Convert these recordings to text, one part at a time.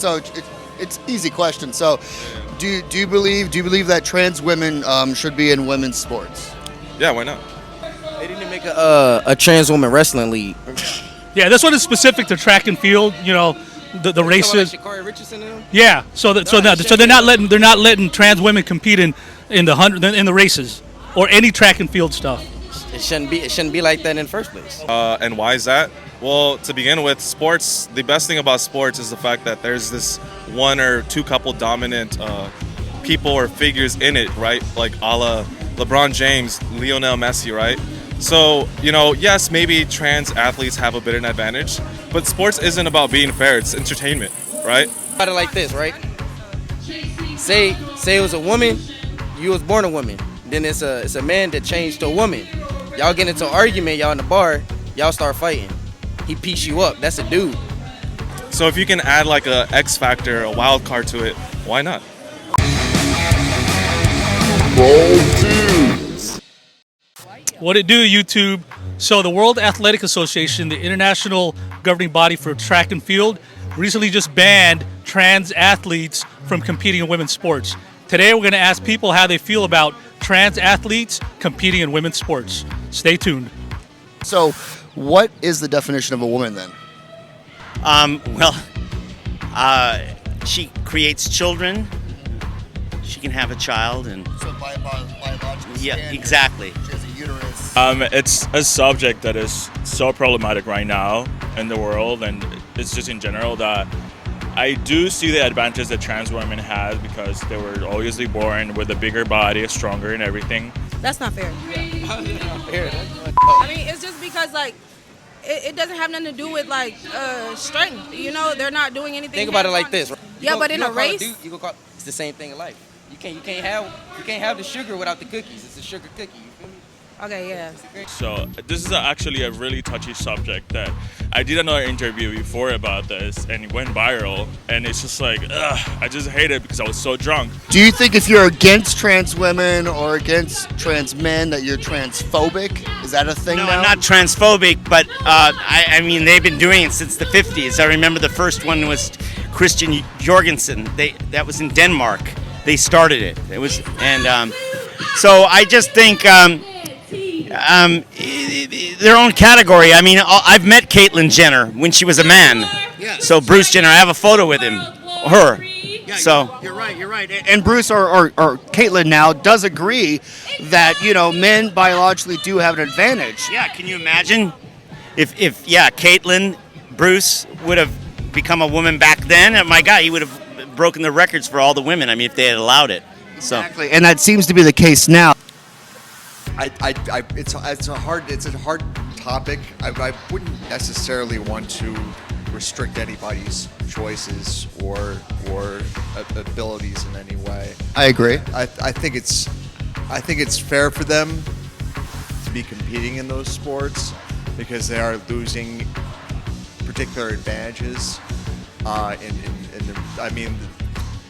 So it's easy question. So, do you believe that trans women should be in women's sports? Yeah, why not? They need to make a trans woman wrestling league. Yeah, this one is specific to track and field. You know, the races. Like Sha'Carri Richardson and them? Yeah, so they're not letting trans women compete in the races or any track and field stuff. It shouldn't be like that in the first place. And why is that? Well, to begin with, sports, the best thing about sports is the fact that there's this one or two couple dominant people or figures in it, right? Like a la LeBron James, Lionel Messi, right? So, you know, yes, maybe trans athletes have a bit of an advantage, but sports isn't about being fair, it's entertainment, right? About it like this, right? Say it was a woman, you was born a woman. Then it's a man that changed to a woman. Y'all get into an argument, y'all in the bar, y'all start fighting. He piece you up. That's a dude. So if you can add like a X factor, a wild card to it, why not? What it do, YouTube? So the World Athletic Association, the international governing body for track and field, recently just banned trans athletes from competing in women's sports. Today we're going to ask people how they feel about trans athletes competing in women's sports. Stay tuned. So, what is the definition of a woman then? She creates children. She can have a child, and So biological yeah, standard, exactly. she has a uterus. It's a subject that is so problematic right now in the world, and it's just in general that I do see the advantage that trans women have because they were obviously born with a bigger body, stronger and everything. That's not fair. How's that not fair? I mean, it's just because like it doesn't have nothing to do with like strength. You know, they're not doing anything. Think about it like this. Yeah, but in a race, it's the same thing in life. You can't have the sugar without the cookies. It's a sugar cookie. You feel me? okay, yeah. So this is actually a really touchy subject that I did another interview before about this and it went viral, and it's just like, I just hate it because I was so drunk. Do you think if you're against trans women or against trans men that you're transphobic? Is that a thing No, now? I'm not transphobic, but I mean, they've been doing it since the 50s. I remember the first one was Christian Jorgensen. That was in Denmark. They started it. It was, and so I just think their own category. I mean, I've met Caitlyn Jenner when she was a man. Yes. So Bruce Jenner, I have a photo with him, her. Yeah, So you're right. And Bruce or Caitlyn now does agree that, you know, men biologically do have an advantage. yeah, can you imagine if Caitlyn, Bruce would have become a woman back then? Oh my God, he would have broken the records for all the women. I mean, if they had allowed it. So. Exactly. And that seems to be the case now. It's a hard topic. I wouldn't necessarily want to restrict anybody's choices or abilities in any way. I agree. I think it's fair for them to be competing in those sports because they are losing particular advantages.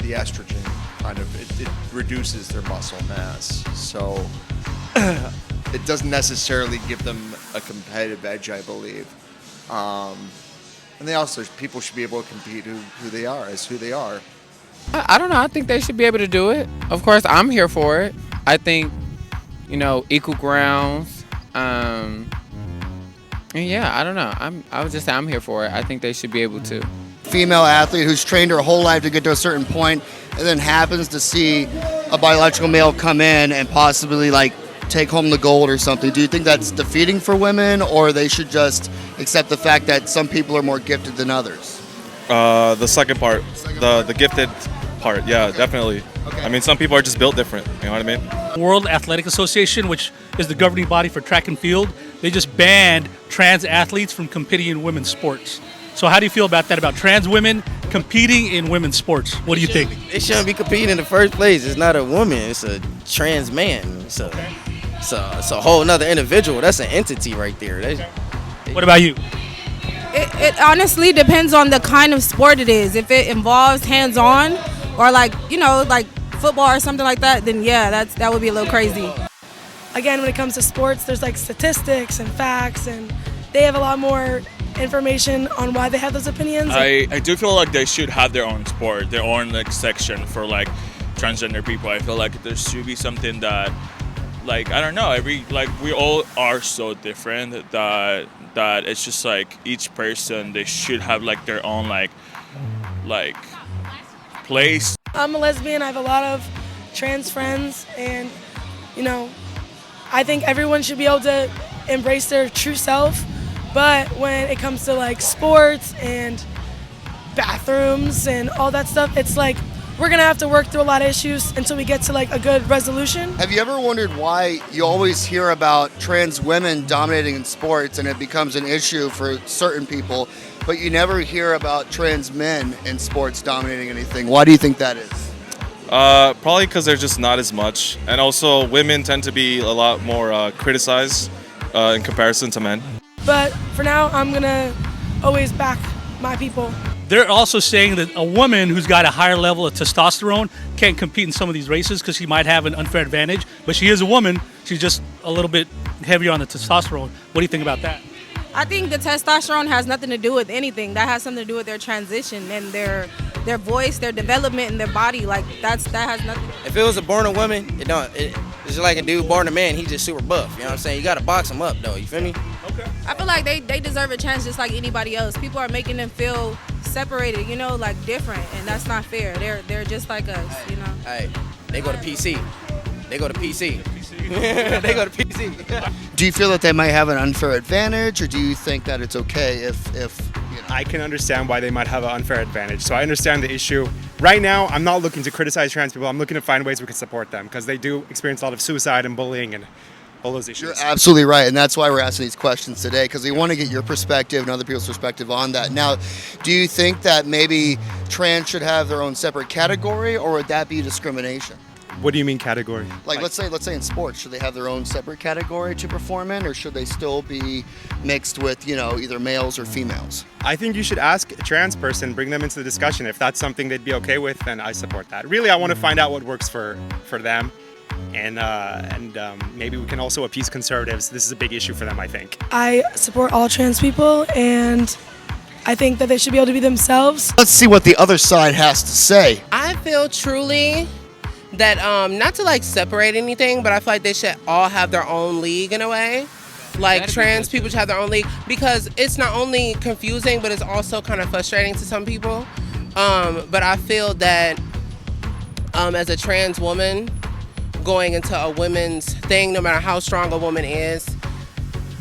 The estrogen kind of it reduces their muscle mass, so it doesn't necessarily give them a competitive edge, I believe. And they also, people should be able to compete who they are. I don't know. I think they should be able to do it. Of course, I'm here for it. I think, equal grounds. And yeah, I don't know. I would just say I'm here for it. I think they should be able to. Female athlete who's trained her whole life to get to a certain point and then happens to see a biological male come in and possibly like take home the gold or something. Do you think that's defeating for women, or they should just accept the fact that some people are more gifted than others? The second part, the gifted part, yeah, okay. Definitely. Okay. I mean, some people are just built different, you know what I mean? World Athletic Association, which is the governing body for track and field, they just banned trans athletes from competing in women's sports. So how do you feel about that, about trans women competing in women's sports? What do you think? They shouldn't be competing in the first place. It's not a woman. It's a trans man. So it's a whole nother individual. That's an entity right there. What about you? It honestly depends on the kind of sport it is. If it involves hands-on or like football or something like that, then yeah, that would be a little crazy. Again, when it comes to sports, there's like statistics and facts, and they have a lot more information on why they have those opinions. I do feel like they should have their own sport, their own like section for like transgender people. I feel like there should be something that, like, I don't know, we all are so different that it's just like each person, they should have like their own like place. I'm a lesbian. I have a lot of trans friends, and I think everyone should be able to embrace their true self. But when it comes to like sports and bathrooms and all that stuff, it's like we're gonna have to work through a lot of issues until we get to like a good resolution. Have you ever wondered why you always hear about trans women dominating in sports and it becomes an issue for certain people, but you never hear about trans men in sports dominating anything? Why do you think that is? Probably because they're just not as much, and also women tend to be a lot more criticized in comparison to men. But for now, I'm gonna always back my people. They're also saying that a woman who's got a higher level of testosterone can't compete in some of these races because she might have an unfair advantage. But she is a woman. She's just a little bit heavier on the testosterone. What do you think about that? I think the testosterone has nothing to do with anything. That has something to do with their transition and their voice, their development, and their body. Like that has nothing. If it was a born a woman, it's just like a dude born a man. He's just super buff. You know what I'm saying? You gotta box him up though. You feel me? Okay. I feel like they deserve a chance just like anybody else. People are making them feel separated, like different, and that's not fair. They're just like us, Hey, they go to PC. They go to PC. They go to PC. Do you feel that they might have an unfair advantage, or do you think that it's okay if I can understand why they might have an unfair advantage. So I understand the issue. Right now, I'm not looking to criticize trans people. I'm looking to find ways we can support them because they do experience a lot of suicide and bullying and all those issues. You're absolutely right, and that's why we're asking these questions today, because we want to get your perspective and other people's perspective on that. Now, do you think that maybe trans should have their own separate category, or would that be discrimination? What do you mean category? Like let's say in sports, should they have their own separate category to perform in, or should they still be mixed with, either males or females? I think you should ask a trans person, bring them into the discussion. If that's something they'd be okay with, then I support that. Really, I want to find out what works for them. And maybe we can also appease conservatives. This is a big issue for them, I think. I support all trans people, and I think that they should be able to be themselves. Let's see what the other side has to say. I feel truly that, not to like separate anything, but I feel like they should all have their own league in a way. Like trans people should have their own league, because it's not only confusing, but it's also kind of frustrating to some people. But I feel that as a trans woman, going into a women's thing, no matter how strong a woman is,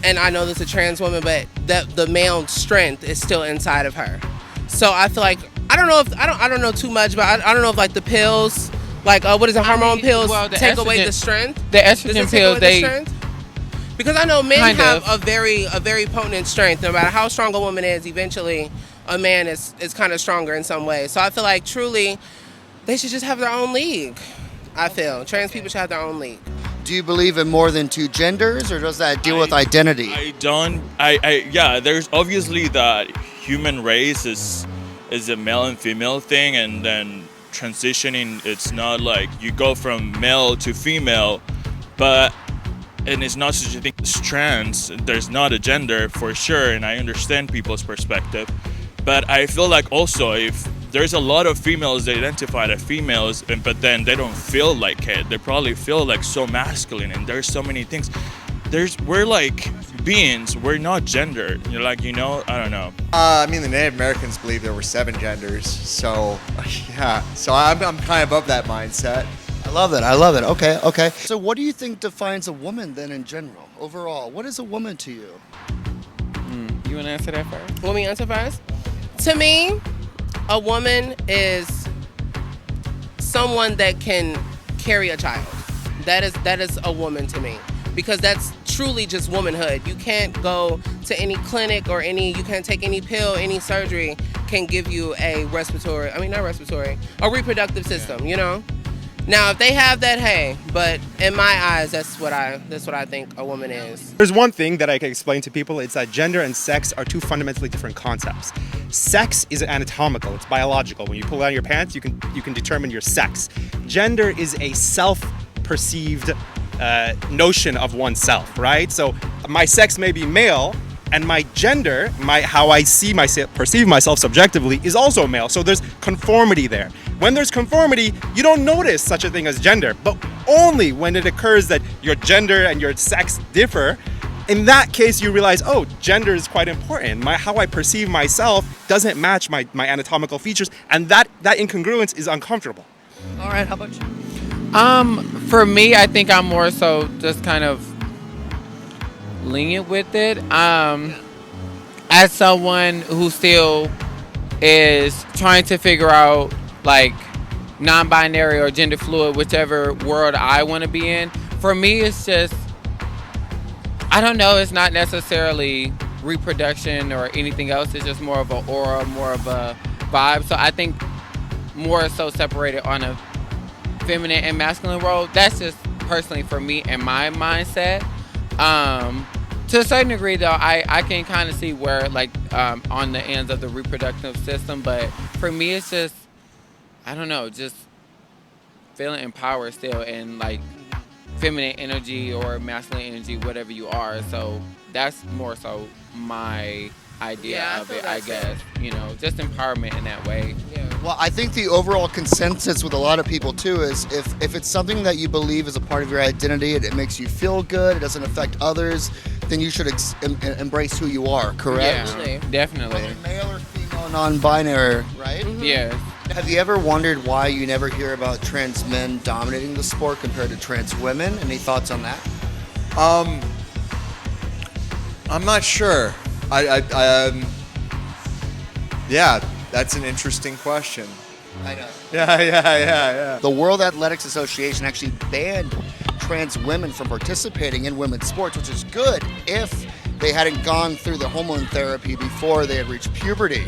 and I know this is a trans woman, but the male strength is still inside of her. So I feel like I don't know too much, but I don't know if like the pills, like what is it, hormone pills, take away the strength. The estrogen pills, because I know men have a very potent strength. No matter how strong a woman is, eventually a man is kind of stronger in some way. So I feel like truly they should just have their own league. I feel trans people should have their own league. Do you believe in more than two genders, or does that deal with identity? I don't. Yeah. There's obviously that human race is a male and female thing, and then transitioning. It's not like you go from male to female, and it's not such a thing as trans. There's not a gender for sure, and I understand people's perspective, but I feel like also if there's a lot of females that identify as females, but then they don't feel like it. They probably feel like so masculine, and there's so many things. We're like beings. We're not gender. You're like, I don't know. I mean, the Native Americans believe there were 7 genders, so yeah. So I'm kind of above that mindset. I love it. Okay. So what do you think defines a woman then in general, overall? What is a woman to you? You want to answer that first? Want me to answer first? To me, a woman is someone that can carry a child. That is a woman to me, because that's truly just womanhood. You can't go to any clinic you can't take any pill, any surgery can give you a reproductive system, Now, if they have that, hey, but in my eyes, that's what I think a woman is. There's one thing that I can explain to people. It's that gender and sex are two fundamentally different concepts. Sex is anatomical. It's biological. When you pull down your pants, you can determine your sex. Gender is a self-perceived notion of oneself, right? So my sex may be male, and my gender, how I see myself, perceive myself subjectively, is also male. So there's conformity there. When there's conformity, you don't notice such a thing as gender, but only when it occurs that your gender and your sex differ. In that case, you realize, oh, gender is quite important. How I perceive myself doesn't match my anatomical features, and that incongruence is uncomfortable. All right, how about you? For me, I think I'm more so just kind of lenient with it. As someone who still is trying to figure out like non-binary or gender fluid, whichever world I want to be in, for me it's just, I don't know, it's not necessarily reproduction or anything else. It's just more of an aura, more of a vibe. So I think more so separated on a feminine and masculine role. That's just personally for me and my mindset. To a certain degree though, I can kind of see where like on the ends of the reproductive system, but for me it's just, I don't know, just feeling empowered still and like feminine energy or masculine energy, whatever you are. So that's more so my idea of it, I guess. You know, just empowerment in that way. Well, I think the overall consensus with a lot of people too is if it's something that you believe is a part of your identity, it makes you feel good, it doesn't affect others, then you should embrace who you are, correct? Yeah, definitely. Whether male or female, non-binary, right? Yeah. Have you ever wondered why you never hear about trans men dominating the sport compared to trans women? Any thoughts on that? I'm not sure. Yeah, that's an interesting question. I know. Yeah. The World Athletics Association actually banned trans women from participating in women's sports, which is good if they hadn't gone through the hormone therapy before they had reached puberty.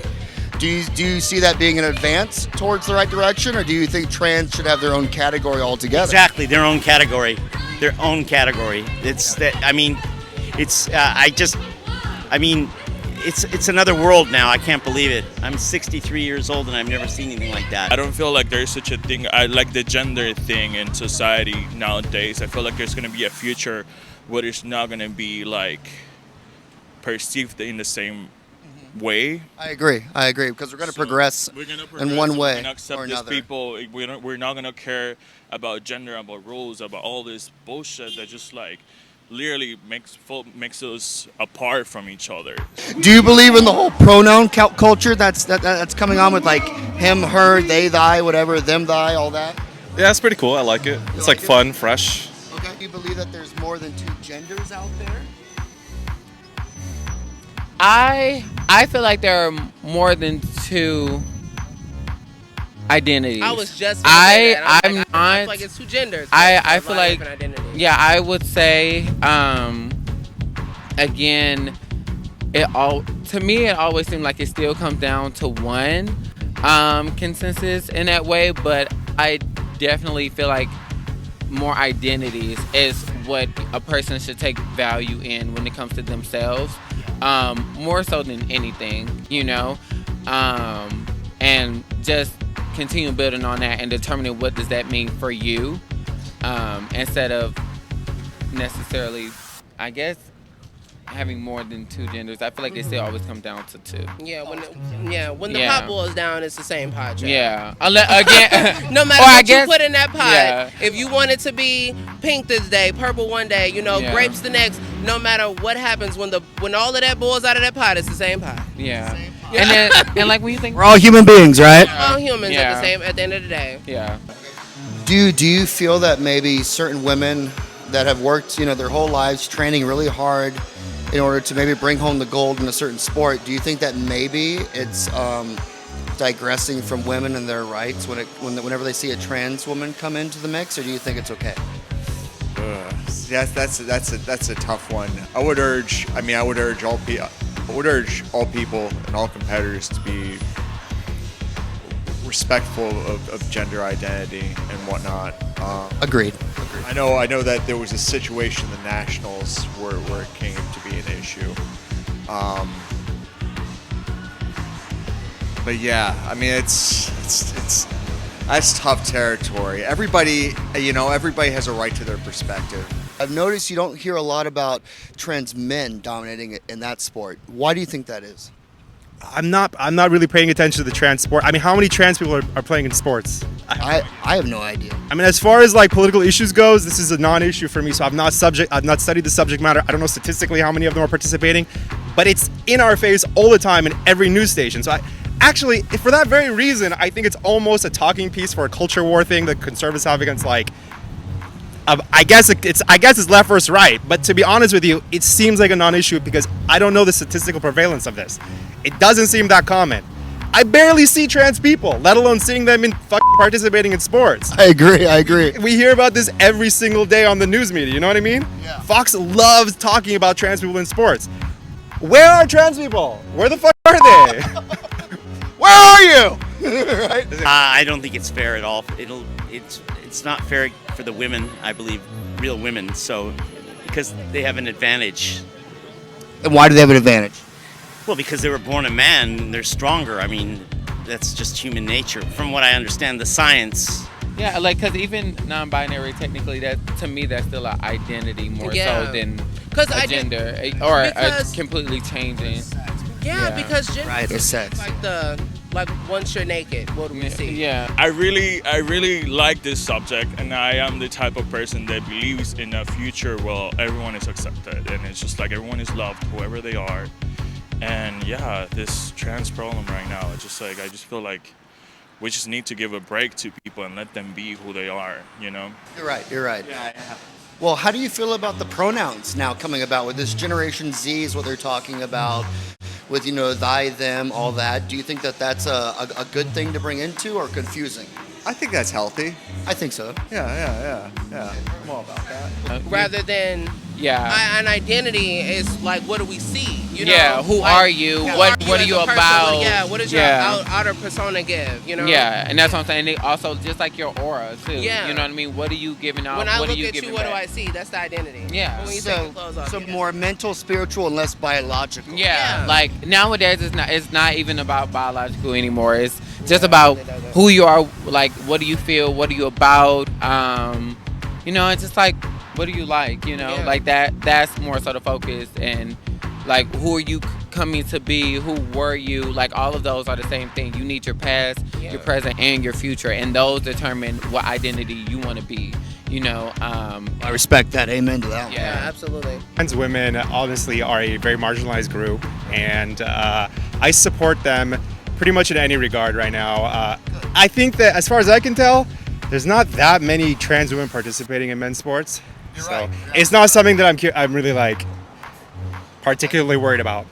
Do you see that being an advance towards the right direction, or do you think trans should have their own category altogether? Exactly, their own category. Their own category. It's that. I mean, it's. It's another world now. I can't believe it. I'm 63 years old and I've never seen anything like that. I don't feel like there's such a thing. I like the gender thing in society nowadays. I feel like there's going to be a future where it's not going to be like perceived in the same way. I agree because we're going to progress in one way we're gonna accept or these another. people. We're not going to care about gender, about rules, about all this bullshit that just like literally makes us apart from each other. Do you believe in the whole pronoun culture that's coming on with like him, her, they, thy, whatever, them, thy, all that? Yeah, it's pretty cool. I like it. It's like fun, fresh. Okay. Do you believe that there's more than two genders out there? I feel like there are more than two identities. I was just gonna say that. I'm not. I feel like it's two genders. I feel like, yeah, I would say, again, to me it always seemed like it still comes down to one consensus in that way, but I definitely feel like more identities is what a person should take value in when it comes to themselves, more so than anything, you know, and just continue building on that and determining what does that mean for you, instead of necessarily, I guess, having more than two genders. I feel like it still always comes down to two. Yeah, when the pot boils down, it's the same pot. Jack. Yeah. Again, no matter what you put in that pot, if you want it to be pink this day, purple one day, grapes the next, no matter what happens, when all of that boils out of that pot, it's the same pot. Yeah. And then, and like when you think we're all human beings, right? We're all humans at the end of the day. Yeah. Do you feel that maybe certain women that have worked, their whole lives training really hard in order to maybe bring home the gold in a certain sport, do you think that maybe it's digressing from women and their rights whenever they see a trans woman come into the mix, or do you think it's okay? Yes, that's a tough one. I would urge all people and all competitors to be respectful of gender identity and whatnot. Agreed. I know that there was a situation in the Nationals where it came to be an issue. But yeah, I mean it's that's tough territory. Everybody has a right to their perspective. I've noticed you don't hear a lot about trans men dominating it in that sport. Why do you think that is? I'm not really paying attention to the trans sport. I mean, how many trans people are playing in sports? I have no idea. I mean, as far as like political issues goes, this is a non-issue for me. So I've not studied the subject matter. I don't know statistically how many of them are participating, but it's in our face all the time in every news station. So actually, for that very reason, I think it's almost a talking piece for a culture war thing that conservatives have against like. I guess it's left versus right, but to be honest with you, it seems like a non-issue because I don't know the statistical prevalence of this. It doesn't seem that common. I barely see trans people, let alone seeing them in fucking participating in sports. I agree. We hear about this every single day on the news media, you know what I mean? Yeah. Fox loves talking about trans people in sports. Where are trans people? Where the fuck are they? Where are you? Right? I don't think it's fair at all. It's not fair for the women, I believe, real women. So, because they have an advantage. And why do they have an advantage? Well, because they were born a man, and they're stronger. I mean, that's just human nature. From what I understand, the science. Yeah, like because even non-binary, technically, that to me that's still an identity more Yeah. so than 'Cause a I gender or a because- completely changing. Yeah, because gender Right, or is sex. like once you're naked, what do we see? Yeah. I really like this subject, and I am the type of person that believes in a future where everyone is accepted, and it's just like everyone is loved, whoever they are. And yeah, this trans problem right now, it's just like I just feel like we just need to give a break to people and let them be who they are, you know? You're right. Well, how do you feel about the pronouns now coming about with this Generation Z is what they're talking about with, thy, them, all that. Do you think that that's a good thing to bring into or confusing? I think that's healthy. I think so. Yeah. I'm all about that. Rather than an identity is like, what do we see? You know? Yeah, who Like, are you? What are as you a person? about? Yeah, what does your outer persona give? You know? Yeah, and that's what I'm saying. They also just like your aura too. Yeah. You know what I mean? What are you giving off? When I what look are you at giving you, what do back? I see? That's the identity. Yeah. But when you take your clothes off, So you more mental, spiritual, and less biological. Yeah, like nowadays it's not even about biological anymore. It's just about who you are. Like, what do you feel? What are you about? It's just like, what do you like? Like that's more sort of focused, and like who are you coming to be? Who were you? Like all of those are the same thing. You need your past, your present, and your future, and those determine what identity you want to be. I respect that. Amen to that one. Yeah, absolutely. Trans women honestly are a very marginalized group, and I support them pretty much in any regard right now. I think that as far as I can tell, there's not that many trans women participating in men's sports. So it's not something that I'm really like particularly worried about.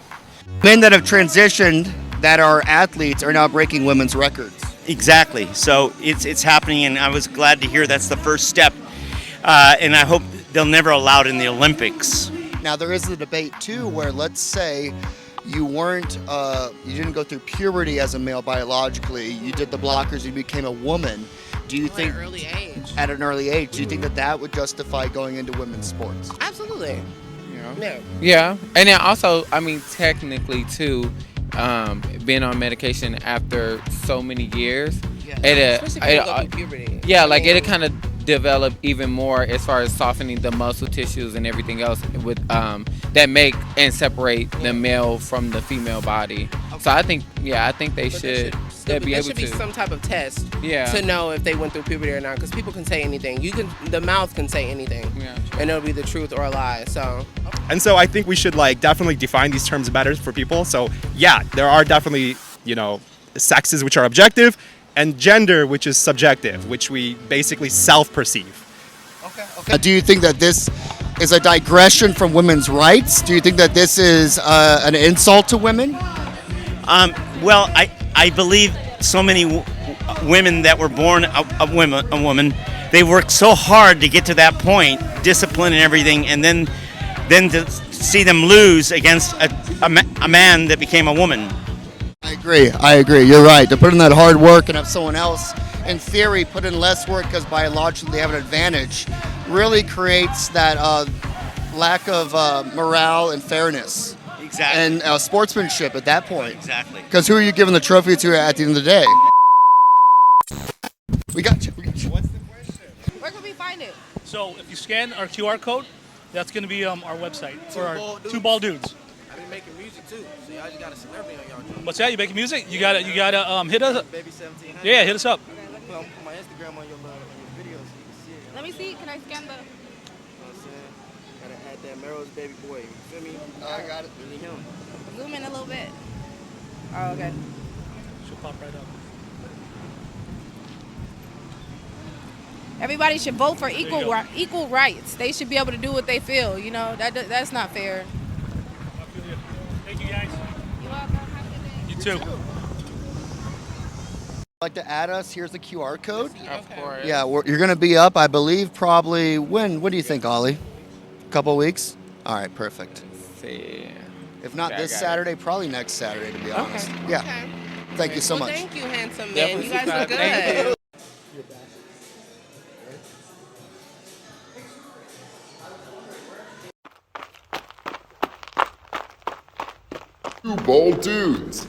Men that have transitioned that are athletes are now breaking women's records. Exactly. So it's happening, and I was glad to hear that's the first step. And I hope they'll never allow it in the Olympics. Now there is a debate too, where let's say you didn't go through puberty as a male biologically. You did the blockers. You became a woman. Do you think at an early age? Do you think that would justify going into women's sports? Absolutely. Yeah, and then also, I mean, technically too, being on medication after so many years, Especially when you go through puberty. yeah, like it'll kind of develop even more as far as softening the muscle tissues and everything else with that make and separate the male from the female body. So I think they should be There able should be to. some type of test Yeah. to know if they went through puberty or not, because people can say anything. The mouth can say anything, and it'll be the truth or a lie. So, And so I think we should like definitely define these terms better for people. So yeah, there are definitely, sexes which are objective and gender which is subjective, which we basically self-perceive. Okay. Do you think that this is a digression from women's rights? Do you think that this is an insult to women? Well, I believe so many women that were born a woman, they worked so hard to get to that point, discipline and everything, and then to see them lose against a man that became a woman. I agree. You're right. To put in that hard work and have someone else, in theory, put in less work because biologically they have an advantage, really creates that lack of morale and fairness. Exactly. And sportsmanship at that point. Exactly. Because who are you giving the trophy to at the end of the day? We got you. Where can we find it? So if you scan our QR code, That's going to be our website for our Bald Dudes. Two Bald Dudes. I've been making music too, so y'all just got a celebrity on y'all joint. What's that? You making music? You gotta hit us. Baby 1700. Yeah, hit us up. I'm gonna put my Instagram on your video so you can see it. Let me see. Can I scan the? You know what I'm saying? Gotta add that Melrose baby boy. You feel me? Oh, I got it. Really him. Zoom in a little bit. Oh, okay. Should pop right up. Everybody should vote for you go. equal rights. They should be able to do what they feel. You know that's not fair. Thank you guys. You're welcome. Have a good day. You too. Like to add us? Here's the QR code. Of course. Yeah, you're going to be up, I believe, probably when? What do you think, Ollie? A couple weeks? All right, perfect. Let's see. If not Okay, I this got it. Saturday, probably next Saturday, to be honest. Yeah. Okay. Thank you so Well, much. thank you, handsome man. Definitely You guys look subscribe. Thank good. Two Bald Dudes.